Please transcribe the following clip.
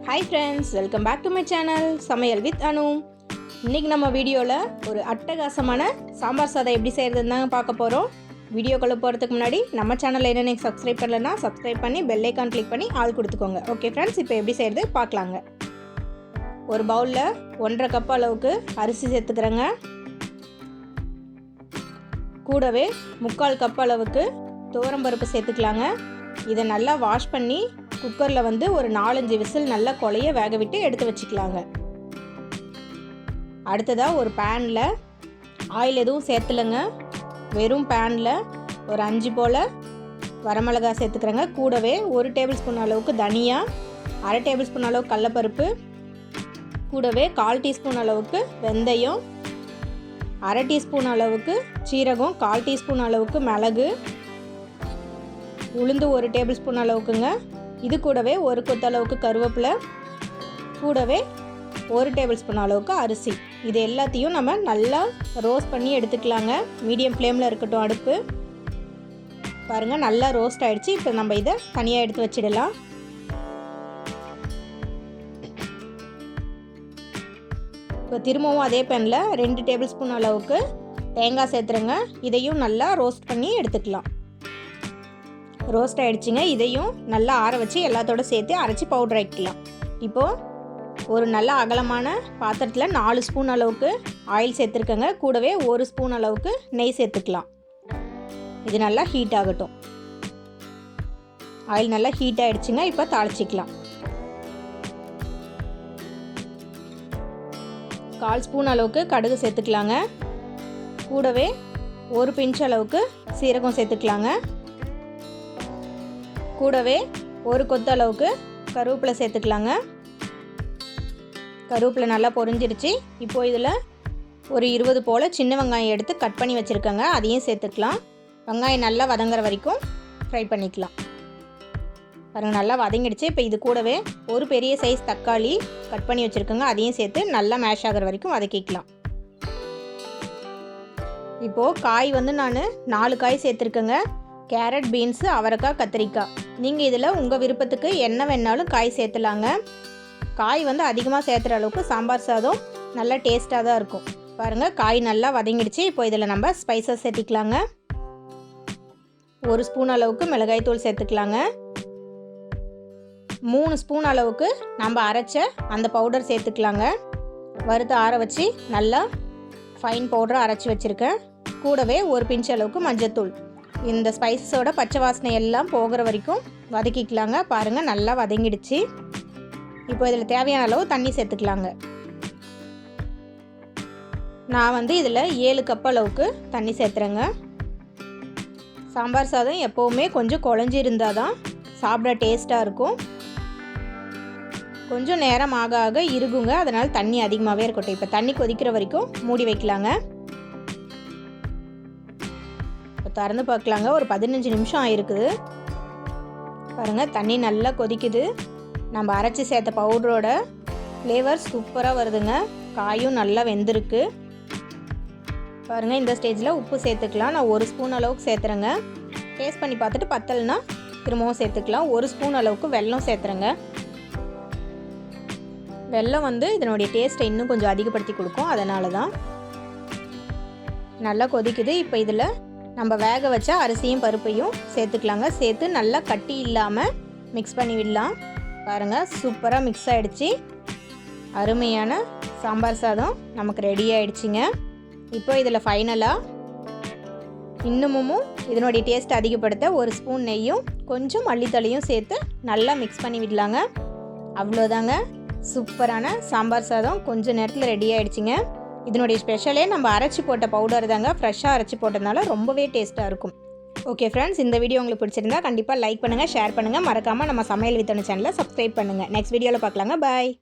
Hi friends, welcome back to my channel சமையல் with Anu. இன்றைக்கி நம்ம வீடியோவில் ஒரு அட்டகாசமான சாம்பார் சாதம் எப்படி செய்கிறதுன்னு தாங்க பார்க்க போகிறோம். வீடியோக்குள்ளே போகிறதுக்கு முன்னாடி நம்ம சேனலில் என்ன நீங்கள் சப்ஸ்கிரைப் பண்ணலைன்னா சப்ஸ்கிரைப் பண்ணி பெல் ஐக்கான் கிளிக் பண்ணி ஆள் கொடுத்துக்கோங்க. ஓகே ஃப்ரெண்ட்ஸ், இப்போ எப்படி செய்கிறது பார்க்கலாங்க. ஒரு பவுலில் 1.5 கப் அளவுக்கு அரிசி சேர்த்துக்கிறேங்க. கூடவே 3/4 கப் அளவுக்கு துவரம்பருப்பு சேர்த்துக்கலாங்க. இதை நல்லா வாஷ் பண்ணி குக்கரில் ஒரு 4-5 விசில் நல்லா கொலைய வேக விட்டு எடுத்து வச்சுக்கலாங்க. அடுத்ததாக ஒரு பேனில் ஆயில் எதுவும் சேர்த்துலங்க, வெறும் பேனில் ஒரு 5 போல் வரமிளகாய் சேர்த்துக்கிறேங்க. கூடவே 1 டேபிள் ஸ்பூன் அளவுக்கு தனியா, 1/2 டேபிள் ஸ்பூன் அளவுக்கு கடலப்பருப்பு, கூடவே 1/4 டீஸ்பூன் அளவுக்கு வெந்தயம், 1/2 டீஸ்பூன் அளவுக்கு சீரகம், 1/4 டீஸ்பூன் அளவுக்கு மிளகு, உளுந்து 1 டேபிள் ஸ்பூன் அளவுக்குங்க. இது கூடவே 1 கொத்து அளவுக்கு கருவேப்பிலை, கூடவே 1 டேபிள் ஸ்பூன் அளவுக்கு அரிசி. இது எல்லாத்தையும் நம்ம நல்லா ரோஸ்ட் பண்ணி எடுத்துக்கலாங்க. மீடியம் ஃப்ளேமில் இருக்கட்டும் அடுப்பு. பாருங்கள், நல்லா ரோஸ்ட் ஆகிடுச்சு. இப்போ நம்ம இதை தனியாக எடுத்து வச்சிடலாம். இப்போ திரும்பவும் அதே பேனில் 2 டேபிள் ஸ்பூன் அளவுக்கு தேங்காய் சேர்த்துருங்க. இதையும் நல்லா ரோஸ்ட் பண்ணி எடுத்துக்கலாம். ரோஸ்ட் ஆகிடுச்சிங்க. இதையும் நல்லா ஆற வச்சு எல்லாத்தோடு சேர்த்து அரைச்சி பவுடர் ஆக்கிக்கலாம். இப்போது ஒரு நல்ல அகலமான பாத்திரத்தில் 4 ஸ்பூன் அளவுக்கு ஆயில் சேர்த்துருக்கேங்க. கூடவே 1 ஸ்பூன் அளவுக்கு நெய் சேர்த்துக்கலாம். இது நல்லா ஹீட் ஆகட்டும். ஆயில் நல்லா ஹீட் ஆகிடுச்சிங்க. இப்போ தாளிச்சிக்கலாம். 1/4 ஸ்பூன் அளவுக்கு கடுகு சேர்த்துக்கலாங்க. கூடவே 1 பிஞ்ச் அளவுக்கு சீரகம் சேர்த்துக்கலாங்க. கூடவே 1 கொத்து அளவுக்கு கருவேப்பிலை சேர்த்துக்கலாங்க. கருவேப்பிலை நல்லா பொரிஞ்சிருச்சு. இப்போது இதில் ஒரு 20 போல் சின்ன வெங்காயம் எடுத்து கட் பண்ணி வச்சுருக்கேங்க. அதையும் சேர்த்துக்கலாம். வெங்காயம் நல்லா வதங்குற வரைக்கும் ஃப்ரை பண்ணிக்கலாம். பாருங்கள், நல்லா வதங்கிடுச்சு. இப்போ இது கூடவே ஒரு பெரிய சைஸ் தக்காளி கட் பண்ணி வச்சுருக்கேங்க. அதையும் சேர்த்து நல்லா மேஷ் ஆகிற வரைக்கும் வதக்கிக்கலாம். இப்போது காய் நான் 4 காய் சேர்த்துருக்கேங்க. கேரட், பீன்ஸு, அவரைக்காய், கத்திரிக்காய். நீங்கள் இதில் உங்கள் விருப்பத்துக்கு என்ன வேணாலும் காய் சேர்த்துலாங்க. காய் அதிகமாக சேர்த்துற அளவுக்கு சாம்பார் சாதம் நல்லா டேஸ்ட்டாக தான் இருக்கும். பாருங்கள், காய் நல்லா வதங்கிடுச்சு. இப்போ இதில் நம்ம ஸ்பைசஸ் சேர்த்திக்கலாங்க. 1 ஸ்பூன் அளவுக்கு மிளகாய்த்தூள் சேர்த்துக்கலாங்க. 3 ஸ்பூன் அளவுக்கு நம்ம அரைச்ச அந்த பவுடர் சேர்த்துக்கலாங்க. வறுத்து ஆற வச்சு நல்லா ஃபைன் பவுடரை அரைச்சி வச்சுருக்கேன். கூடவே 1 பிஞ்ச் அளவுக்கு மஞ்சத்தூள். இந்த ஸ்பைசஸோட பச்சை வாசனை எல்லாம் போகிற வரைக்கும் வதக்கிக்கலாங்க. பாருங்கள், நல்லா வதங்கிடுச்சு. இப்போ இதில் தேவையான அளவு தண்ணி சேர்த்துக்கலாங்க. நான் இதில் 7 கப் அளவுக்கு தண்ணி சேர்த்துறேங்க. சாம்பார் சாதம் எப்போவுமே கொஞ்சம் குழஞ்சி இருந்தால் தான் சாப்பிட டேஸ்ட்டாக இருக்கும். கொஞ்சம் நேரம் ஆக ஆக இருக்குங்க. அதனால் தண்ணி அதிகமாகவே இருக்கட்டும். இப்போ தண்ணி கொதிக்கிற வரைக்கும் மூடி வைக்கலாங்க. திறந்து பார்க்கலாங்க. ஒரு 15 நிமிஷம் ஆகிருக்குது. பாருங்கள், தண்ணி நல்லா கொதிக்குது. நம்ம அரைச்சி சேர்த்த பவுடரோட ஃப்ளேவர் சூப்பராக வருதுங்க. காயும் நல்லா வெந்திருக்கு. பாருங்கள், இந்த ஸ்டேஜில் உப்பு சேர்த்துக்கலாம். நான் 1 ஸ்பூன் அளவுக்கு சேர்த்துறேங்க. டேஸ்ட் பண்ணி பார்த்துட்டு பத்தலைன்னா திரும்பவும் சேர்த்துக்கலாம். 1 ஸ்பூன் அளவுக்கு வெல்லம் சேர்த்துறேங்க. வெல்லம் இதனுடைய டேஸ்ட்டை இன்னும் கொஞ்சம் அதிகப்படுத்தி கொடுக்கும். அதனால தான். நல்லா கொதிக்குது. இப்போ இதில் நம்ம வேக வச்ச அரிசியும் பருப்பையும் சேர்த்துக்கலாங்க. சேர்த்து நல்லா கட்டி இல்லாமல் மிக்ஸ் பண்ணி விடலாம். பாருங்கள், சூப்பராக மிக்ஸ் ஆகிடுச்சு. அருமையான சாம்பார் சாதம் நமக்கு ரெடி ஆகிடுச்சிங்க. இப்போ இதில் ஃபைனலாக இன்னமும் இதனுடைய டேஸ்ட் அதிகப்படுத்த 1 ஸ்பூன் நெய்யும் கொஞ்சம் மல்லித்தலையும் சேர்த்து நல்லா மிக்ஸ் பண்ணி விடலாங்க. அவ்வளோதாங்க, சூப்பரான சாம்பார் சாதம் கொஞ்சம் நேரத்தில் ரெடி ஆகிடுச்சிங்க. இதனுடைய ஸ்பெஷலே நம்ம அரைச்சி போட்ட பவுடர் தாங்க. ஃப்ரெஷ்ஷாக அரைச்சி போட்டதுனால ரொம்பவே டேஸ்ட்டாக இருக்கும். ஓகே ஃப்ரெண்ட்ஸ், இந்த வீடியோ உங்களுக்கு பிடிச்சிருந்தா கண்டிப்பாக லைக் பண்ணுங்கள், ஷேர் பண்ணுங்கள். மறக்காமல் நம்ம சமையல் வித் அனு சேனலை சப்ஸ்கிரைப் பண்ணுங்கள். நெக்ஸ்ட் வீடியோவில் பார்க்கலாங்க. பாய்.